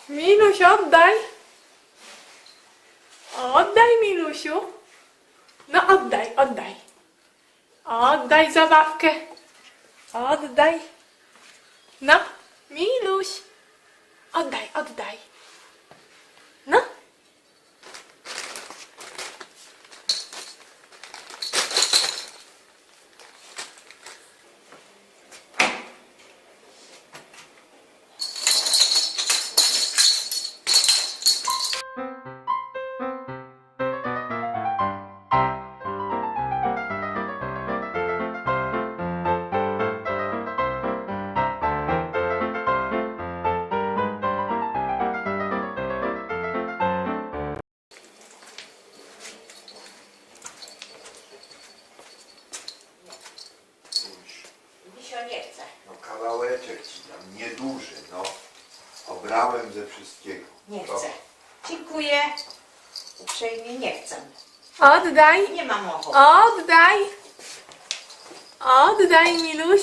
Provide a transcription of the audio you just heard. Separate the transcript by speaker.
Speaker 1: Miluś, oddaj. Oddaj, Milusiu. No oddaj, oddaj. Oddaj zabawkę. Oddaj. No, Miluś. Oddaj, oddaj. No.
Speaker 2: Misio nie chce.
Speaker 3: No kawałeczek ci dam, nieduży, no. Obrałem ze wszystkiego.
Speaker 2: Nie
Speaker 3: No.
Speaker 2: chce. Dziękuję. Uprzejmie nie chcę.
Speaker 1: Oddaj.
Speaker 2: Nie mam ochoty.
Speaker 1: Oddaj. Oddaj, Miluś.